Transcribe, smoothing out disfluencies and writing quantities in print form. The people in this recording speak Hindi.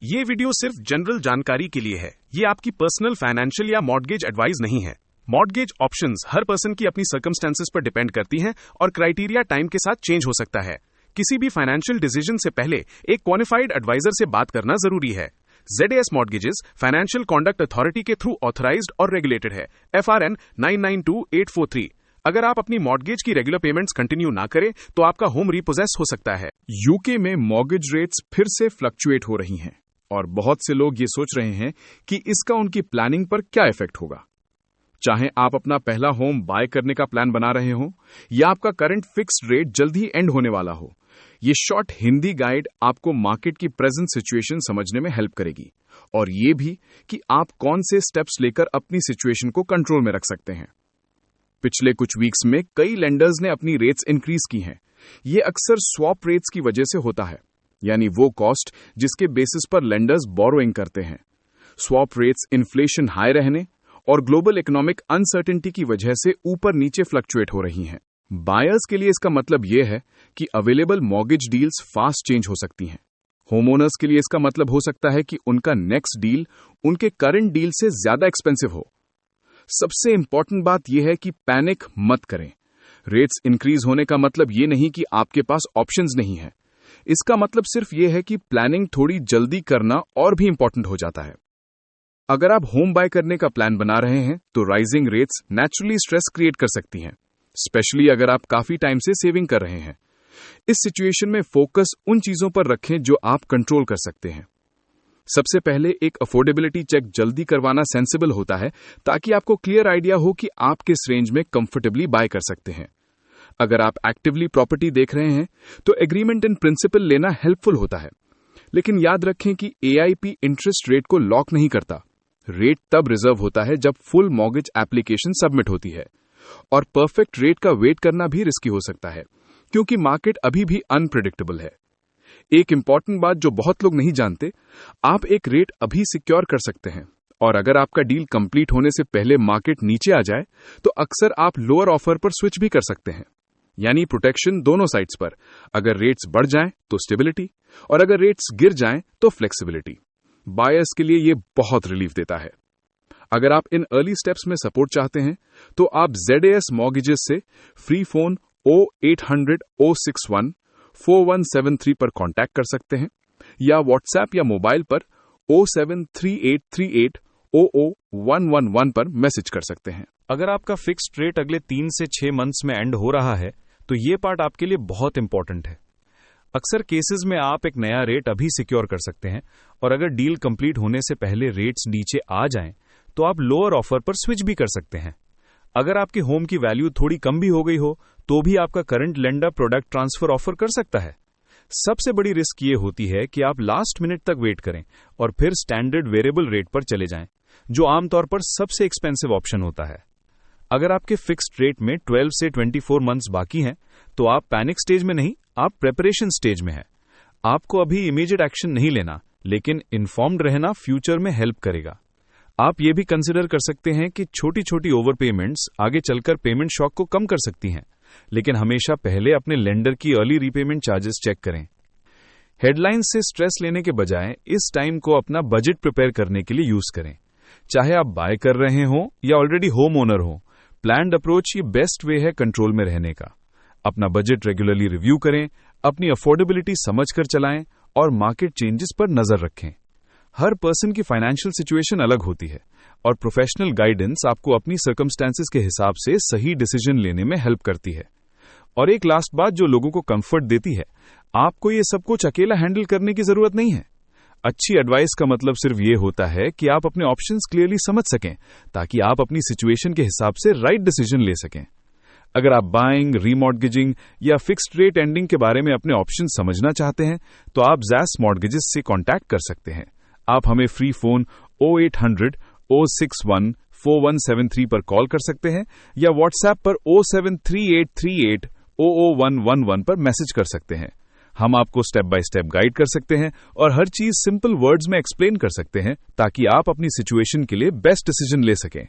ये वीडियो सिर्फ जनरल जानकारी के लिए है। ये आपकी पर्सनल फाइनेंशियल या मॉर्गेज एडवाइस नहीं है। मॉर्गेज ऑप्शंस हर पर्सन की अपनी सर्कमस्टेंसेस पर डिपेंड करती हैं और क्राइटेरिया टाइम के साथ चेंज हो सकता है। किसी भी फाइनेंशियल डिसीजन से पहले एक क्वालिफाइड एडवाइजर से बात करना जरूरी है। ZAS mortgages financial conduct authority के थ्रू ऑथराइज्ड और रेगुलेटेड है। FRN 992843। अगर आप अपनी मॉर्गेज की रेगुलर पेमेंट्स कंटिन्यू ना करें तो आपका होम रिपोजेस हो सकता है। यूके में मॉर्गेज रेट्स फिर से फ्लक्चुएट हो रही हैं और बहुत से लोग ये सोच रहे हैं कि इसका उनकी प्लानिंग पर क्या इफेक्ट होगा। चाहे आप अपना पहला होम बाय करने का प्लान बना रहे हो या आपका करंट फिक्स्ड रेट जल्द ही एंड होने वाला हो, ये शॉर्ट हिंदी गाइड आपको मार्केट की प्रेजेंट सिचुएशन समझने में हेल्प करेगी और ये भी कि आप कौन से स्टेप्स लेकर अपनी सिचुएशन को कंट्रोल में रख सकते हैं। पिछले कुछ वीक्स में कई लेंडर्स ने अपनी रेट्स इंक्रीज की हैं। ये अक्सर स्वैप रेट्स की वजह से होता है, यानी वो कॉस्ट जिसके बेसिस पर लेंडर्स बोरोइंग करते हैं। स्वैप रेट्स इन्फ्लेशन हाई रहने और ग्लोबल इकोनॉमिक अनसर्टेनिटी की वजह से ऊपर नीचे फ्लक्चुएट हो रही हैं। बायर्स के लिए इसका मतलब यह है कि available mortgage deals fast change हो सकती हैं। होमओनर्स के लिए इसका मतलब हो सकता है कि उनका नेक्स्ट डील उनके करंट डील से ज्यादा एक्सपेंसिव हो। सबसे इंपॉर्टेंट बात यह है कि पैनिक मत करें। रेट्स इंक्रीज होने का मतलब ये नहीं कि आपके पास ऑप्शंस नहीं है। इसका मतलब सिर्फ ये है कि प्लानिंग थोड़ी जल्दी करना और भी इंपॉर्टेंट हो जाता है। अगर आप होम बाय करने का प्लान बना रहे हैं तो rising rates naturally stress create कर सकती हैं, स्पेशली अगर आप काफी टाइम से सेविंग कर रहे हैं। इस सिचुएशन में फोकस उन चीजों पर रखें जो आप कंट्रोल कर सकते हैं। सबसे पहले एक अफोर्डेबिलिटी चेक जल्दी करवाना सेंसिबल होता है ताकि आपको क्लियर आइडिया हो कि आप किस रेंज में कंफर्टेबली बाय कर सकते हैं। अगर आप एक्टिवली प्रॉपर्टी देख रहे हैं तो एग्रीमेंट इन प्रिंसिपल लेना हेल्पफुल होता है, लेकिन याद रखें कि AIP इंटरेस्ट रेट को लॉक नहीं करता। रेट तब रिजर्व होता है जब फुल मॉर्गेज एप्लीकेशन सबमिट होती है, और परफेक्ट रेट का वेट करना भी रिस्की हो सकता है क्योंकि मार्केट अभी भी अनप्रेडिक्टेबल है। एक इंपॉर्टेंट बात जो बहुत लोग नहीं जानते, आप एक रेट अभी सिक्योर कर सकते हैं और अगर आपका डील कंप्लीट होने से पहले मार्केट नीचे आ जाए तो अक्सर आप लोअर ऑफर पर स्विच भी कर सकते हैं, यानी प्रोटेक्शन दोनों साइड्स पर। अगर रेट्स बढ़ जाएं तो स्टेबिलिटी और अगर रेट्स गिर जाएं तो फ्लेक्सिबिलिटी। बायर्स के लिए ये बहुत रिलीफ देता है। अगर आप इन अर्ली स्टेप्स में सपोर्ट चाहते हैं तो आप ZAS मॉर्गेजेस से फ्री फोन 0800-061 4173 पर कांटेक्ट कर सकते हैं या व्हाट्सएप या मोबाइल पर 073838001111 पर मैसेज कर सकते हैं। अगर आपका फिक्स्ड रेट अगले 3 से 6 मंथ्स में एंड हो रहा है तो ये पार्ट आपके लिए बहुत इंपॉर्टेंट है। अक्सर केसेस में आप एक नया रेट अभी सिक्योर कर सकते हैं और अगर डील कंप्लीट होने से पहले रेट्स नीचे आ जाएं तो आप लोअर ऑफर पर स्विच भी कर सकते हैं। अगर आपके होम की वैल्यू थोड़ी कम भी हो गई हो तो भी आपका current lender product transfer offer कर सकता है। सबसे बड़ी रिस्क ये होती है कि आप लास्ट मिनट तक वेट करें और फिर स्टैंडर्ड वेरिएबल रेट पर चले जाएं, जो आमतौर पर सबसे एक्सपेंसिव ऑप्शन होता है। अगर आपके फिक्स्ड रेट में 12 से 24 मंथ्स बाकी हैं तो आप पैनिक स्टेज में नहीं, आप प्रेपरेशन स्टेज में हैं। आपको अभी इमीडिएट एक्शन नहीं लेना, लेकिन इन्फॉर्म्ड रहना फ्यूचर में हेल्प करेगा। आप ये भी कंसिडर कर सकते हैं कि छोटी छोटी ओवर पेमेंट्स आगे चलकर पेमेंट शॉक को कम कर सकती हैं, लेकिन हमेशा पहले अपने लेंडर की अर्ली रीपेमेंट चार्जेस चेक करें। हेडलाइंस से स्ट्रेस लेने के बजाय इस टाइम को अपना बजट प्रिपेयर करने के लिए यूज करें। चाहे आप बाय कर रहे हो या ऑलरेडी होम ओनर हो, प्लान्ड अप्रोच ये बेस्ट वे है कंट्रोल में रहने का। अपना बजट रेगुलरली रिव्यू करें, अपनी अफोर्डेबिलिटी समझकर चलाएं और मार्केट चेंजेस पर नजर रखें। हर पर्सन की फाइनेंशियल सिचुएशन अलग होती है और प्रोफेशनल गाइडेंस आपको अपनी सर्कमस्टेंसेस के हिसाब से सही डिसीजन लेने में हेल्प करती है। और एक लास्ट बात जो लोगों को कंफर्ट देती है, आपको ये सब कुछ अकेला हैंडल करने की जरूरत नहीं है। अच्छी एडवाइस का मतलब सिर्फ ये होता है कि आप अपने ऑप्शंस क्लियरली समझ सकें ताकि आप अपनी सिचुएशन के हिसाब से राइट डिसीजन ले सकें। अगर आप बाइंग, रीमॉर्गेजिंग या फिक्स्ड रेट एंडिंग के बारे में अपने ऑप्शन समझना चाहते हैं तो आप ZAS मॉर्गेजेस से कांटेक्ट कर सकते हैं। आप हमें फ्री फोन 0800-061 4173 पर कॉल कर सकते हैं या व्हाट्सएप पर 0733838001111 पर मैसेज कर सकते हैं। हम आपको स्टेप बाय स्टेप गाइड कर सकते हैं और हर चीज सिंपल वर्ड्स में एक्सप्लेन कर सकते हैं ताकि आप अपनी सिचुएशन के लिए बेस्ट डिसीजन ले सकें।